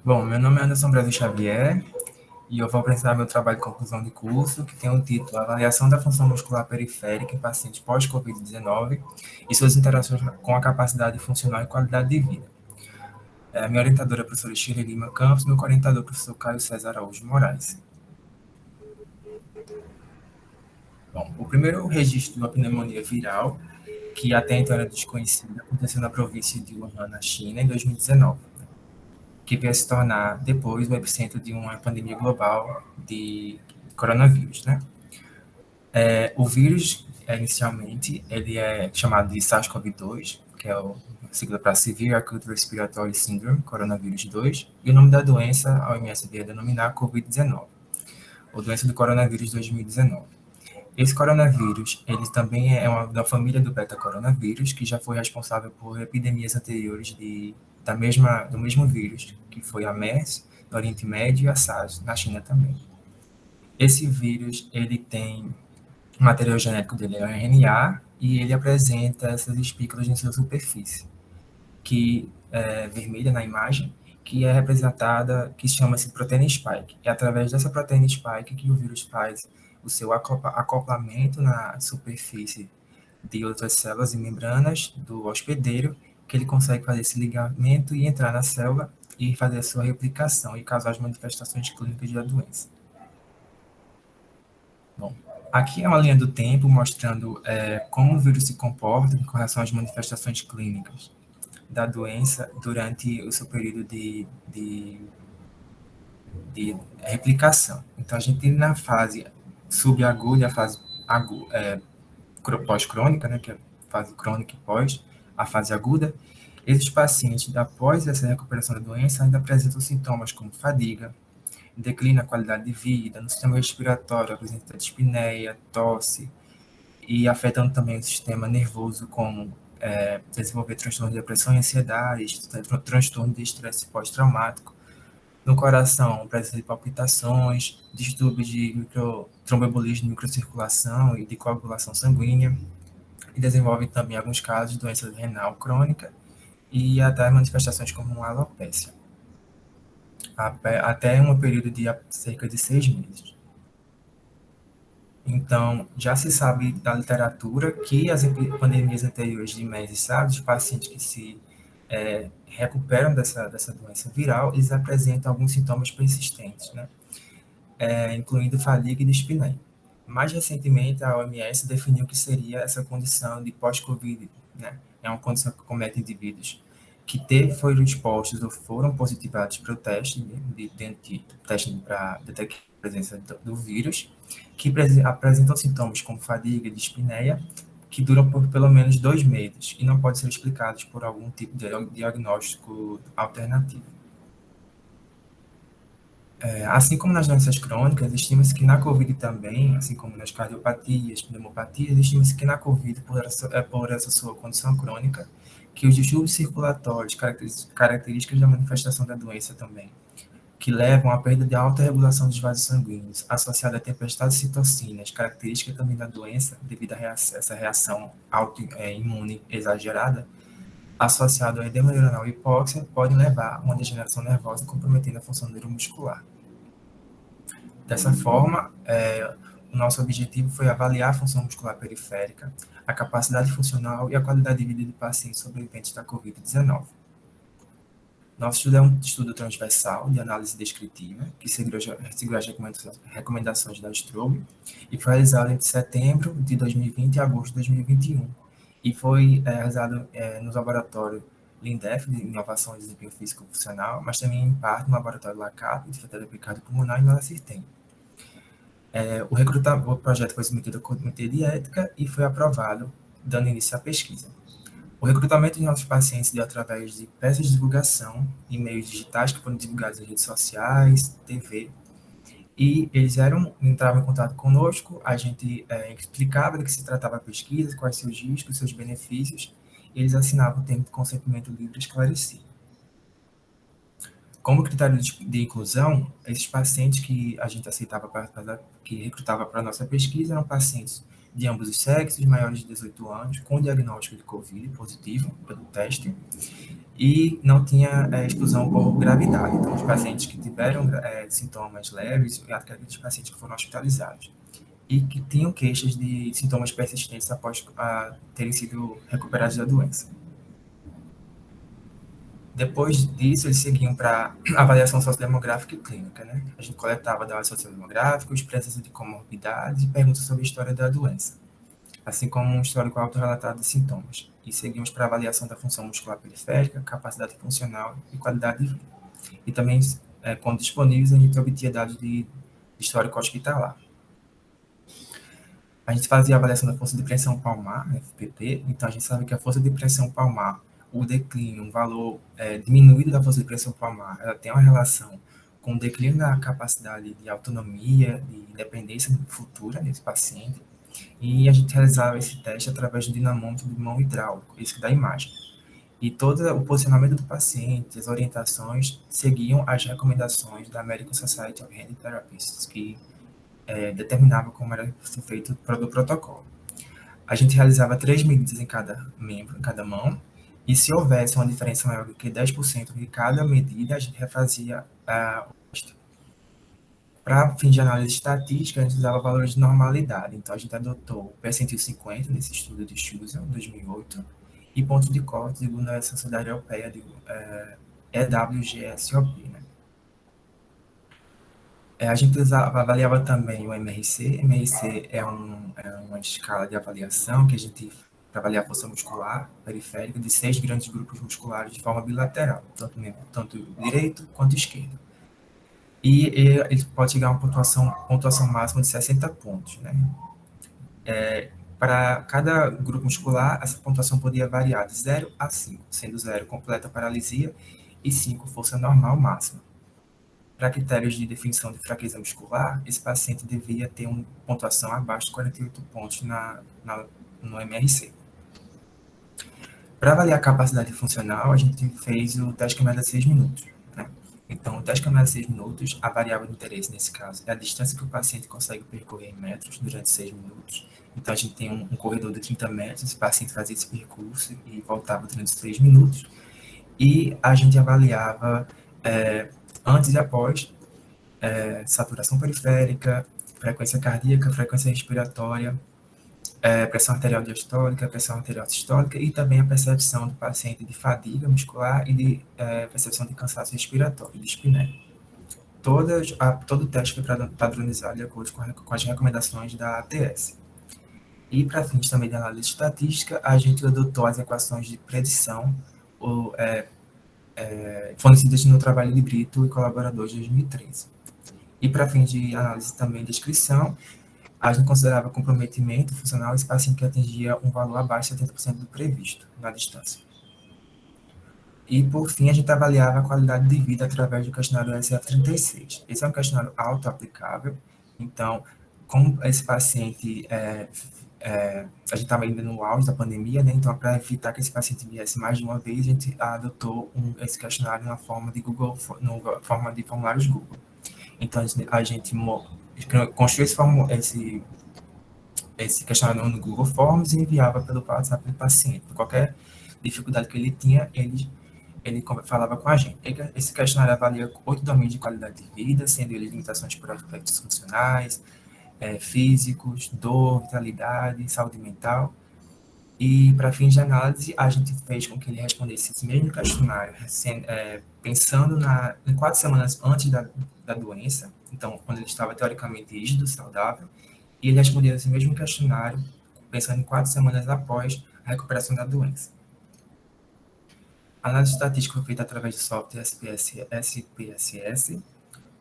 Bom, meu nome é Anderson Brasil Xavier e eu vou apresentar meu trabalho de conclusão de curso, que tem o título Avaliação da Função Muscular Periférica em Pacientes Pós-Covid-19 e suas interações com a capacidade funcional e qualidade de vida. A minha orientadora é a professora Shirley Lima Campos, meu orientador é o professor Caio César Araújo Moraes. Bom, o primeiro registro de uma pneumonia viral, que até então era desconhecida, aconteceu na província de Wuhan, na China, em 2019. Que veio a se tornar depois o epicentro de uma pandemia global de coronavírus, né? O vírus, inicialmente, ele é chamado de SARS-CoV-2, que é o sigla para Severe Acute Respiratory Syndrome, coronavírus 2, e o nome da doença, a OMS veio a denominar COVID-19, ou doença do coronavírus 2019. Esse coronavírus, ele também é uma da família do beta-coronavírus, que já foi responsável por epidemias anteriores do mesmo vírus, que foi a MERS, no Oriente Médio, e a SARS, na China também. Esse vírus, ele tem o material genético dele é o RNA, e ele apresenta essas espículas em sua superfície, que é vermelha na imagem, que é representada, que chama-se proteína spike. É através dessa proteína spike que o vírus faz o seu acoplamento na superfície de outras células e membranas do hospedeiro, que ele consegue fazer esse ligamento e entrar na célula e fazer a sua replicação e causar as manifestações clínicas da doença. Bom, aqui é uma linha do tempo mostrando como o vírus se comporta com relação às manifestações clínicas da doença durante o seu período de replicação. Então, a gente tem na fase subaguda, a fase pós-crônica, né, que é a fase crônica e pós, a fase aguda. Esses pacientes, após essa recuperação da doença, ainda apresentam sintomas como fadiga, declina a qualidade de vida, no sistema respiratório apresenta dispneia, tosse, e afetando também o sistema nervoso, como desenvolver transtorno de depressão e ansiedade, transtorno de estresse pós-traumático. No coração, presença de palpitações, distúrbios de tromboembolismo de microcirculação e de coagulação sanguínea, e desenvolve também alguns casos de doença renal crônica e até manifestações como alopecia, até um período de cerca de 6 meses. Então, já se sabe da literatura que as pandemias anteriores de MERS e SARS, os pacientes que se recuperam dessa doença viral, eles apresentam alguns sintomas persistentes, né? Incluindo fadiga e dispneia. Mais recentemente, a OMS definiu que seria essa condição de pós-Covid, né? É uma condição que comete indivíduos que foram expostos ou foram positivados para o teste, teste para detectar a presença do vírus, que apresentam sintomas como fadiga e dispneia, que duram por pelo menos 2 meses e não podem ser explicados por algum tipo de diagnóstico alternativo. Assim como nas doenças crônicas, estima-se que na COVID também, assim como nas cardiopatias, pneumopatias, estima-se que na COVID, por essa sua condição crônica, que os distúrbios circulatórios, características da manifestação da doença também, que levam à perda de alta regulação dos vasos sanguíneos, associada a tempestade de citocinas, característica também da doença, devido a essa reação autoimune exagerada, associado ao edema neuronal e hipóxia, podem levar a uma degeneração nervosa comprometendo a função neuromuscular. Dessa forma, o nosso objetivo foi avaliar a função muscular periférica, a capacidade funcional e a qualidade de vida de pacientes sobreviventes da COVID-19. Nosso estudo é um estudo transversal de análise descritiva, que seguiu as recomendações da Strobe, e foi realizado entre setembro de 2020 e agosto de 2021. E foi realizado nos laboratórios Lindef, de Inovação e Desempenho Físico Funcional, mas também em parte no laboratório LACAP, de terapia cardiopulmonar, e no LACIRTEM. O projeto foi submetido ao Comitê de Ética e foi aprovado, dando início à pesquisa. O recrutamento de nossos pacientes deu através de peças de divulgação e meios digitais que foram divulgados nas redes sociais, TV, e eles entravam em contato conosco, a gente explicava do que se tratava a pesquisa, quais seus riscos, seus benefícios, e eles assinavam o termo de consentimento livre esclarecido. Como critério de inclusão, esses pacientes que a gente aceitava, que recrutava para a nossa pesquisa, eram pacientes de ambos os sexos, maiores de 18 anos, com diagnóstico de Covid positivo pelo teste, e não tinha exclusão por gravidade. Então, os pacientes que tiveram sintomas leves, e aqueles pacientes que foram hospitalizados, e que tinham queixas de sintomas persistentes após terem sido recuperados da doença. Depois disso, eles seguiam para avaliação sociodemográfica e clínica, né? A gente coletava dados sociodemográficos, presença de comorbidades e perguntas sobre a história da doença, assim como um histórico autorrelatado de sintomas. E seguimos para avaliação da função muscular periférica, capacidade funcional e qualidade de vida. E também, quando disponíveis, a gente obtinha dados de histórico hospitalar. A gente fazia a avaliação da força de pressão palmar, FPP, então a gente sabe que a força de pressão palmar, o declínio, um valor diminuído da força de pressão palmar, ela tem uma relação com o declínio da capacidade de autonomia, de independência futura desse paciente, e a gente realizava esse teste através do dinamômetro de mão hidráulico, isso da imagem. E todo o posicionamento do paciente, as orientações, seguiam as recomendações da American Society of Hand Therapists, que determinava como era ser feito o protocolo. A gente realizava 3 medidas em cada membro, em cada mão, e se houvesse uma diferença maior do que 10% de cada medida, a gente refazia o teste. Para fim de análise estatística, a gente usava valores de normalidade. Então, a gente adotou o percentil 50 nesse estudo de Schuster, 2008, e ponto de corte segundo a Sociedade Europeia de EWGSOP, né? A gente avaliava também o MRC. MRC é uma escala de avaliação que a gente para avaliar a força muscular periférica de 6 grandes grupos musculares de forma bilateral, tanto direito quanto esquerdo. E ele pode chegar a uma pontuação máxima de 60 pontos, né? Para cada grupo muscular, essa pontuação podia variar de 0 a 5, sendo 0 completa paralisia e 5 força normal máxima. Para critérios de definição de fraqueza muscular, esse paciente devia ter uma pontuação abaixo de 48 pontos no MRC. Para avaliar a capacidade funcional, a gente fez o teste caminhada de 6 minutos. Né? Então, o teste caminhada de 6 minutos, a variável de interesse nesse caso é a distância que o paciente consegue percorrer em metros durante 6 minutos. Então, a gente tem um corredor de 30 metros, o paciente fazia esse percurso e voltava durante 6 minutos. E a gente avaliava antes e após saturação periférica, frequência cardíaca, frequência respiratória, pressão arterial diastólica, pressão arterial sistólica e também a percepção do paciente de fadiga muscular e de percepção de cansaço respiratório, de espinéia. Todo o teste foi padronizado de acordo com as recomendações da ATS. E para fins também de análise estatística, a gente adotou as equações de predição fornecidas no trabalho de Brito e colaboradores de 2013. E para fins de análise também de descrição, a gente considerava comprometimento funcional esse paciente que atingia um valor abaixo de 70% do previsto na distância. E, por fim, a gente avaliava a qualidade de vida através do questionário SF36. Esse é um questionário auto-aplicável, então, como esse paciente, a gente estava ainda no auge da pandemia, né? Então, para evitar que esse paciente viesse mais de uma vez, a gente adotou esse questionário na forma de forma de formulários Google. Então, a gente construiu esse questionário no Google Forms e enviava pelo WhatsApp do paciente. Qualquer dificuldade que ele tinha, ele falava com a gente. Esse questionário avalia 8 domínios de qualidade de vida, sendo eles limitações por aspectos funcionais, físicos, dor, vitalidade, saúde mental. E, para fins de análise, a gente fez com que ele respondesse esse mesmo questionário, pensando em 4 semanas antes da doença, então, quando ele estava teoricamente rígido, saudável, e ele respondia esse mesmo questionário, pensando em 4 semanas após a recuperação da doença. A análise estatística foi feita através do software SPSS.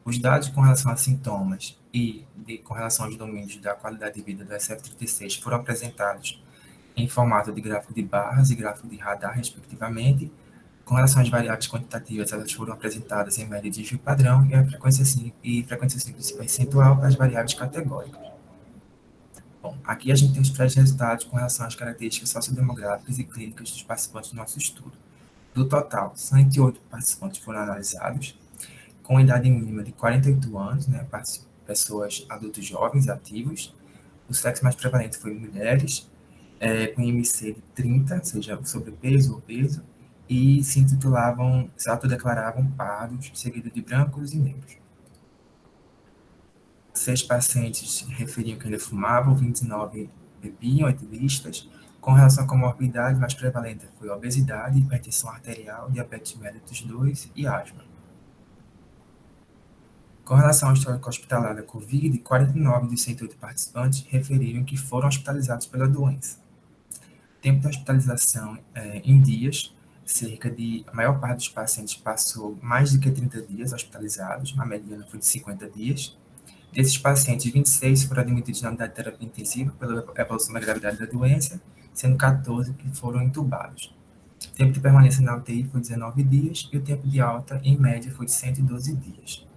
Os dados com relação a sintomas e com relação aos domínios da qualidade de vida do SF36 foram apresentados em formato de gráfico de barras e gráfico de radar, respectivamente. Com relação às variáveis quantitativas, elas foram apresentadas em média de desvio padrão e a frequência simples percentual para as variáveis categóricas. Bom, aqui a gente tem os pré-resultados com relação às características sociodemográficas e clínicas dos participantes do nosso estudo. Do total, 108 participantes foram analisados, com idade mínima de 48 anos, né, pessoas adultos jovens, ativos, O sexo mais prevalente foi mulheres, com IMC de 30, ou seja, sobrepeso ou peso, e se autodeclaravam pardos, seguido de brancos e negros. 6 pacientes referiam que ainda fumavam, 29 bebiam, 8 listas. Com relação à comorbidade, mais prevalente foi obesidade, hipertensão arterial, diabetes mellitus 2 e asma. Com relação ao histórico hospitalar da Covid, 49 dos 108 participantes referiram que foram hospitalizados pela doença. Tempo de hospitalização em dias, a maior parte dos pacientes passou mais do que 30 dias hospitalizados, a mediana foi de 50 dias. Desses pacientes, 26 foram admitidos na unidade de terapia intensiva pela evolução da gravidade da doença, sendo 14 que foram entubados. O tempo de permanência na UTI foi 19 dias e o tempo de alta, em média, foi de 112 dias.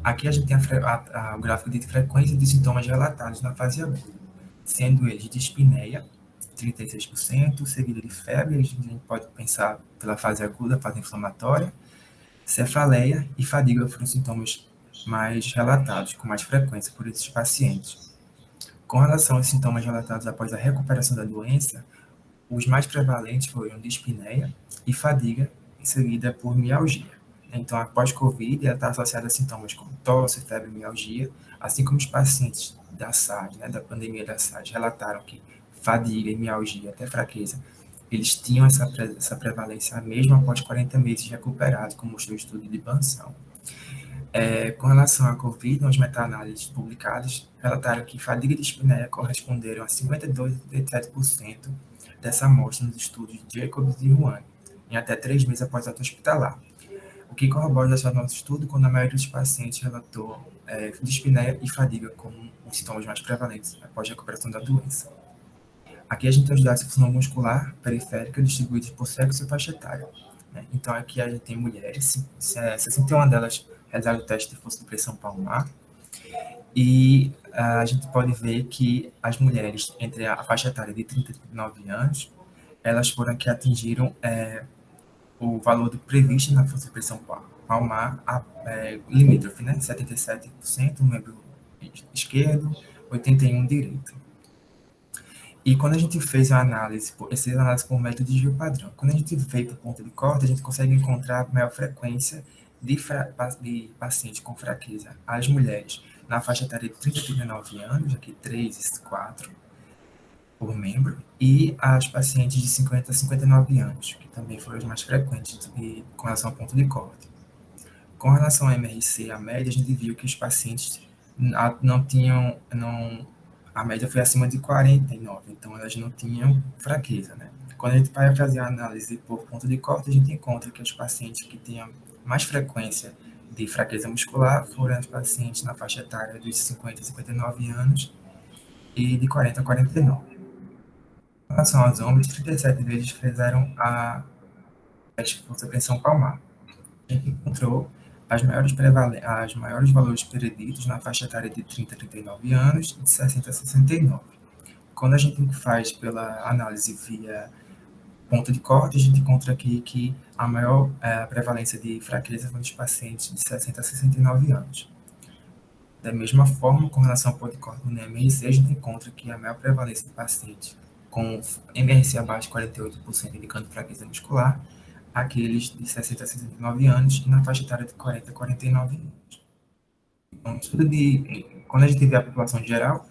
Aqui a gente tem o gráfico de frequência de sintomas relatados na fase aguda, sendo eles dispneia, 36%, seguido de febre, a gente pode pensar pela fase aguda, fase inflamatória, cefaleia e fadiga foram sintomas mais relatados, com mais frequência por esses pacientes. Com relação aos sintomas relatados após a recuperação da doença, os mais prevalentes foram dispneia e fadiga, seguida por mialgia. Então, após Covid, ela está associada a sintomas como tosse, febre e mialgia, assim como os pacientes da SARS, da pandemia da SARS, relataram que fadiga e mialgia, até fraqueza, eles tinham essa prevalência mesmo após 40 meses recuperados, como mostrou o estudo de Bansal. Com relação à Covid, as meta-análises publicadas relataram que fadiga e dispneia corresponderam a 52% e 37% dessa amostra nos estudos de Jacobs e Juan, em até 3 meses após a alta hospitalar. O que corrobora o nosso estudo quando a maioria dos pacientes relatou dispneia e fadiga como os sintomas mais prevalentes após a recuperação da doença. Aqui a gente tem os dados de função muscular periférica distribuídos por sexo e faixa etária. Então, aqui a gente tem mulheres, 61 delas realizaram o teste de força de pressão palmar, e a gente pode ver que as mulheres entre a faixa etária de 30 e 39 anos, elas foram que atingiram o valor do previsto na força de pressão palmar limítrofe, 77% no membro esquerdo, 81% direito. E quando a gente fez a análise, essa análise por método de desvio padrão, quando a gente veio para o ponto de corte, a gente consegue encontrar maior frequência de pacientes com fraqueza. As mulheres na faixa etária de 30 a 39 anos, aqui 3 e 4 por membro, e as pacientes de 50 a 59 anos, que também foram as mais frequentes com relação ao ponto de corte. Com relação ao MRC, a média, a gente viu que os pacientes não tinham, a média foi acima de 49, então elas não tinham fraqueza, Quando a gente vai fazer a análise por ponto de corte, a gente encontra que os pacientes que tinham mais frequência de fraqueza muscular foram os pacientes na faixa etária dos 50 a 59 anos e de 40 a 49. Em relação aos homens, 37 deles fizeram a teste de força de pressão palmar. A gente encontrou os maiores valores preditos na faixa etária de 30 a 39 anos e de 60 a 69. Quando a gente faz pela análise via ponto de corte, a gente encontra aqui que a maior prevalência de fraqueza foi nos pacientes de 60 a 69 anos. Da mesma forma, com relação ao ponto de corte no MRC, a gente encontra que a maior prevalência de pacientes com MRC abaixo de 48%, indicando fraqueza muscular, aqueles de 60 a 69 anos e na faixa etária de 40 a 49 anos. Então, quando a gente vê a população geral,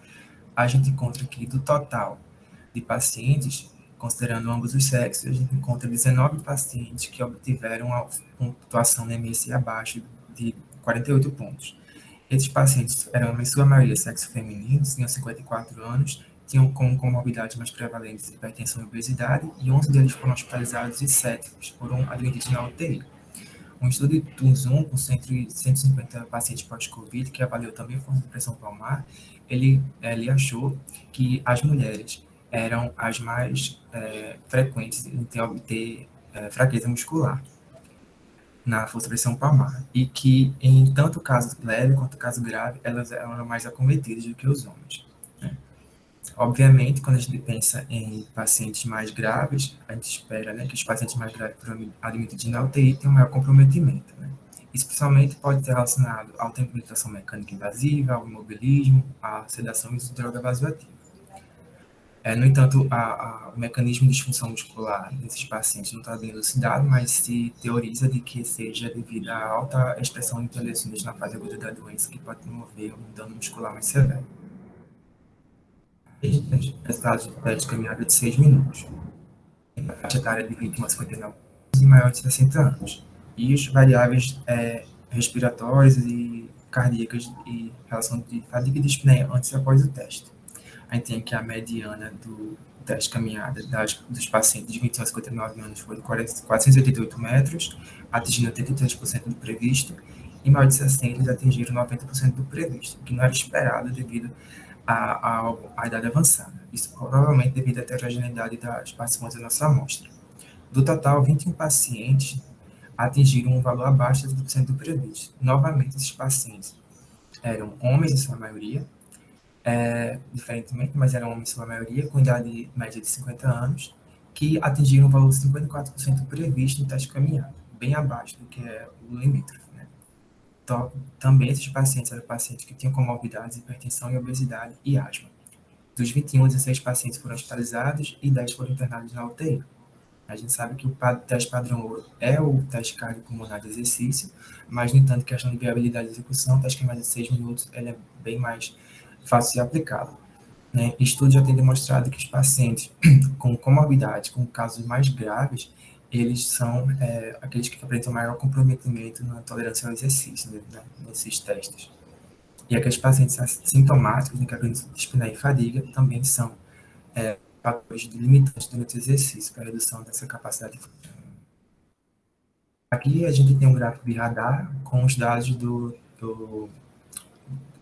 a gente encontra que do total de pacientes, considerando ambos os sexos, a gente encontra 19 pacientes que obtiveram uma pontuação no MRC abaixo de 48 pontos. Esses pacientes eram, em sua maioria, sexo feminino, tinham 54 anos, tinham como comorbidades mais prevalentes hipertensão e obesidade, e 11 deles foram hospitalizados e 7 foram admitidos na UTI. Um estudo de Tunzum, com 150 pacientes pós-Covid, que avaliou também a força de pressão palmar, ele achou que as mulheres eram as mais frequentes em ter fraqueza muscular na força de pressão palmar, e que em tanto caso leve quanto caso grave, elas eram mais acometidas do que os homens. Obviamente, quando a gente pensa em pacientes mais graves, a gente espera que os pacientes mais graves foram admitidos na UTI tenham um maior comprometimento. Especialmente pode ser relacionado ao tempo de ventilação mecânica invasiva, ao imobilismo, à sedação e droga vasoativa. No entanto, o mecanismo de disfunção muscular desses pacientes não está bem elucidado, mas se teoriza de que seja devido à alta expressão de interleucinas na fase aguda da doença, que pode promover um dano muscular mais severo. Resultados do teste de caminhada de 6 minutos. A faixa etária de 21 a 59 anos e maior de 60 anos. E os variáveis respiratórios e cardíacas e relação de fadiga e dispneia antes e após o teste. A gente tem que a mediana do teste de caminhada dos pacientes de 21 a 59 anos foi de 488 metros, atingindo 83% do previsto, e maior de 60 eles atingiram 90% do previsto, que não era esperado devido à idade avançada. Isso provavelmente devido à heterogeneidade das participantes da nossa amostra. Do total, 21 pacientes atingiram um valor abaixo de 30% do previsto. Novamente, esses pacientes eram homens, em sua maioria, diferentemente, mas eram homens, em sua maioria, com idade média de 50 anos, que atingiram um valor de 54% previsto no teste caminhado, bem abaixo do que é o limítrofe. Né? Então, também esses pacientes eram pacientes que tinham comorbidades, hipertensão e obesidade e asma. Dos 21, 16 pacientes foram hospitalizados e 10 foram internados na UTI. A gente sabe que o teste padrão ouro é o teste cardiopulmonar de exercício, mas, no entanto, questão de viabilidade de execução, o teste caminhado de 6 minutos, ele é bem mais fácil de aplicá-lo. Né? Estudos já têm demonstrado que os pacientes com comorbidade, com casos mais graves, eles são aqueles que apresentam maior comprometimento na tolerância ao exercício, né, nesses testes. E aqueles pacientes sintomáticos, que apresentam dispneia e fadiga, também são fatores limitantes durante o exercício, para a redução dessa capacidade de funcionamento. Aqui a gente tem um gráfico de radar com os dados do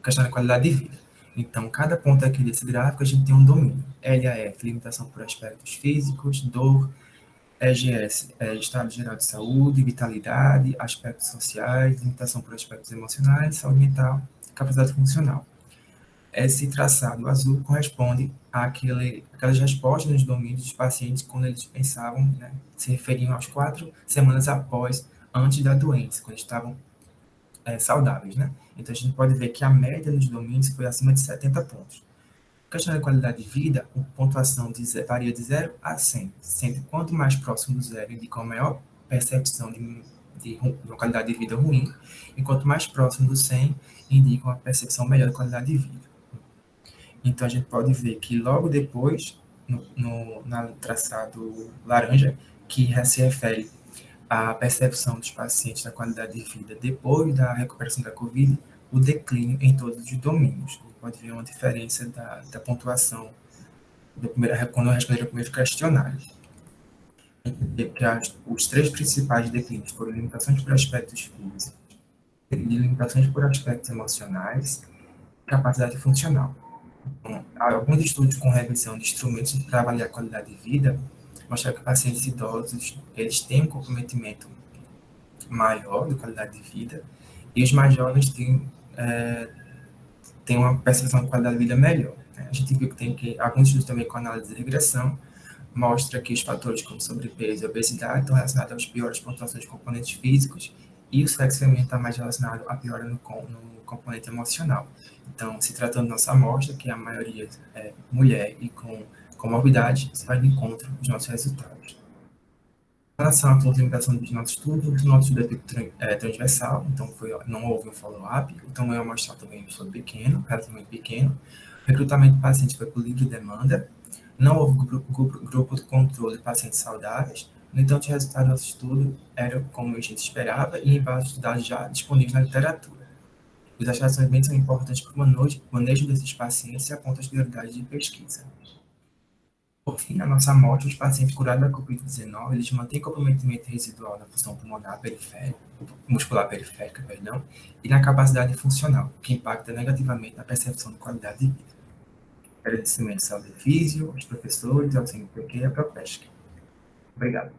questão da qualidade de vida. Então, cada ponto aqui desse gráfico, a gente tem um domínio. LAF, limitação por aspectos físicos, dor, EGS, estado geral de saúde, vitalidade, aspectos sociais, limitação por aspectos emocionais, saúde mental, capacidade funcional. Esse traçado azul corresponde àquelas respostas nos domínios dos pacientes quando eles pensavam, né, se referiam às 4 semanas antes da doença, quando estavam saudáveis, né? Então, a gente pode ver que a média nos domínios foi acima de 70 pontos. Questão da qualidade de vida, a pontuação varia de 0 a 100, sendo quanto mais próximo do zero indica uma maior percepção de uma qualidade de vida ruim, e quanto mais próximo do 100 indica uma percepção melhor de qualidade de vida. Então, a gente pode ver que logo depois, no traçado laranja, que se refere à percepção dos pacientes da qualidade de vida depois da recuperação da COVID, o declínio em todos os domínios. Você pode ver uma diferença da pontuação quando eu respondi o primeiro questionário. Os 3 principais declínios foram limitações por aspectos físicos, limitações por aspectos emocionais e capacidade funcional. Alguns estudos com revisão de instrumentos para avaliar a qualidade de vida mostram que pacientes idosos eles têm um comprometimento maior de qualidade de vida e os mais jovens têm uma percepção de qualidade de vida melhor. Né? A gente viu que tem alguns estudos também com análise de regressão mostra que os fatores como sobrepeso e obesidade estão relacionados às piores pontuações de componentes físicos e o sexo feminino está mais relacionado à piora no componente emocional. Então, se tratando da nossa amostra, que a maioria é mulher e com comorbidade, isso vai de encontro aos nossos resultados. Em relação à limitação dos nossos estudos, o nosso estudo é transversal, então não houve um follow-up, o tamanho amostral também foi pequeno, relativamente pequeno. O recrutamento de pacientes foi por livre demanda, não houve grupo de controle de pacientes saudáveis, no entanto, o resultado do nosso estudo era como a gente esperava e em base de dados já disponíveis na literatura. Os achados também são importantes para o manejo desses pacientes e apontam as prioridades de pesquisa. Por fim, na nossa amostra, os pacientes curados da COVID-19, eles mantêm comprometimento residual na função pulmonar periférica, muscular periférica, perdão, e na capacidade funcional, que impacta negativamente na percepção de qualidade de vida. Agradecimento ao Defísio, aos professores, ao CNPq e à Propesc. Obrigado.